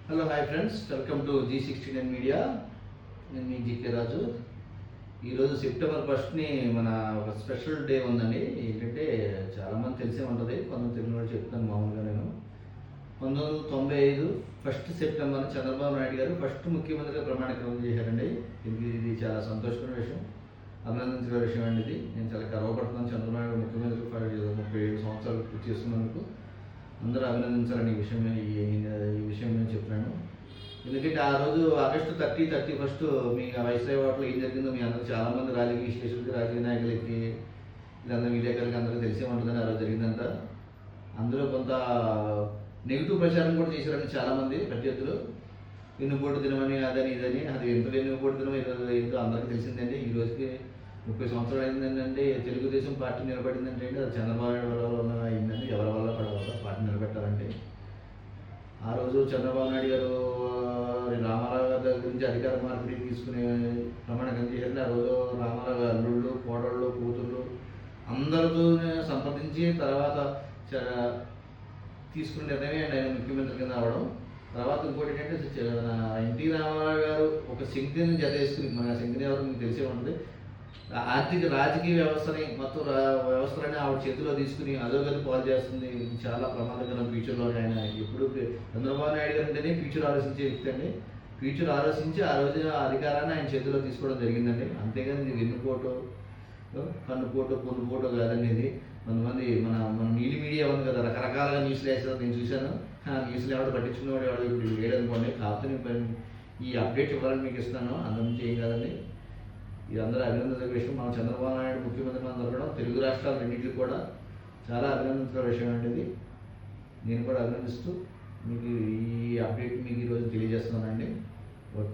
Hello hi friends, welcome to G69 media. నేను మీ GK రాజు. ఈరోజు September 1ని మన ఒక స్పెషల్ డే ఉందండి. ఏంటంటే చాలామంది తెలిసే ఉంటుంది, కొంతమంది తెలియని వాళ్ళు చెప్తాను. మామూలుగా నేను 1995 1 సెప్టెంబర్ చంద్రబాబు నాయుడు గారు ఫస్ట్ ముఖ్యమంత్రిగా ప్రమాణీకరణ చేశారండి. ఇది చాలా సంతోషకరమైన విషయం, అభినందించిన విషయం అండి. ఇది నేను చాలా గర్వపడుతున్నాను. చంద్రబాబు నాయుడు ముఖ్యమంత్రి 37 సంవత్సరాలు పూర్తి చేస్తున్నందుకు అందరూ అభినందించాలని ఈ విషయం నేను చెప్తున్నాను. ఎందుకంటే ఆ రోజు ఆగస్టు 30, 31 మీ వైస్రాయ్ వాటిలో ఏం జరిగిందో మీ అందరూ చాలామంది రాజకీయ విశ్లేషకులకి, రాజకీయ నాయకులకి, వీళ్ళందరూ విలేకరులకి అందరికీ తెలిసే ఉంటుందని ఆ రోజు జరిగిందంతా. అందులో కొంత నెగిటివ్ ప్రచారం కూడా చేశారని చాలామంది ప్రత్యర్థులు. వెన్నుపోటు దినమని అదని ఇదని. అది ఎంత వెన్నుపోటు దినం ఏంటో అందరికీ తెలిసిందండి. ఈ రోజుకి 30 సంవత్సరాలు అయిందంటే తెలుగుదేశం పార్టీ నిలబడిందంటే అది చంద్రబాబు నాయుడు వల్ల అయిందండి. ఎవరి వల్ల పార్టీ నిలబెట్టాలంటే ఆ రోజు చంద్రబాబు నాయుడు గారు రామారావు గారి దగ్గర నుంచి అధికార మార్పిడి తీసుకునే ప్రమాణం చేశారంటే ఆ రోజు రామారావు గారు అల్లుళ్ళు, కోడళ్ళు, కూతుళ్ళు అందరితో సంప్రదించి తర్వాత తీసుకున్న నిర్ణయమే ఆయన ముఖ్యమంత్రి కింద అవడం. తర్వాత ఇంకోటి ఏంటంటే ఎన్టీ రామారావు గారు ఒక శక్తిని జత వేసుకుని, మన శక్తిని ఎవరు మీకు తెలిసే ఉంటుంది, రాజకీయ వ్యవస్థని మొత్తం వ్యవస్థలని ఆవిడ చేతిలో తీసుకుని అధోగతి పాలు చేస్తుంది. చాలా ప్రమాదకరం ఫ్యూచర్లో. ఆయన ఎప్పుడు చంద్రబాబు నాయుడు గారు అంటేనే ఫ్యూచర్ ఆలోచించే వ్యక్తి అండి. ఫ్యూచర్ ఆలోచించి ఆ రోజు అధికారాన్ని ఆయన చేతిలో తీసుకోవడం జరిగిందండి. అంతేగాని ఇది వెన్నుపోటు, కన్నుపోటు, పొన్నుపోటు కాదనేది. కొంతమంది మన నీలి మీడియా ఉంది కదా, రకరకాలుగా న్యూస్లు వేస్తారు. నేను చూశాను. న్యూస్లు ఎవరు పట్టించుకునేవాడు ఎవరు ఇప్పుడు లేడనుకోండి. కాకపోతే ఈ అప్డేట్ ఇవ్వాలని మీకు ఇస్తున్నాను, అందులో ఏం కాదండి. ఇది అందరూ అభినందించిన విషయం. మన చంద్రబాబు నాయుడు ముఖ్యమంత్రి అందరూ కూడా తెలుగు రాష్ట్రాలు రెండింటికి కూడా చాలా అభినందించిన విషయం అండి ఇది. నేను కూడా అభినందిస్తూ మీకు ఈ అప్డేట్ మీకు ఈరోజు తెలియజేస్తున్నానండి. ఓకే.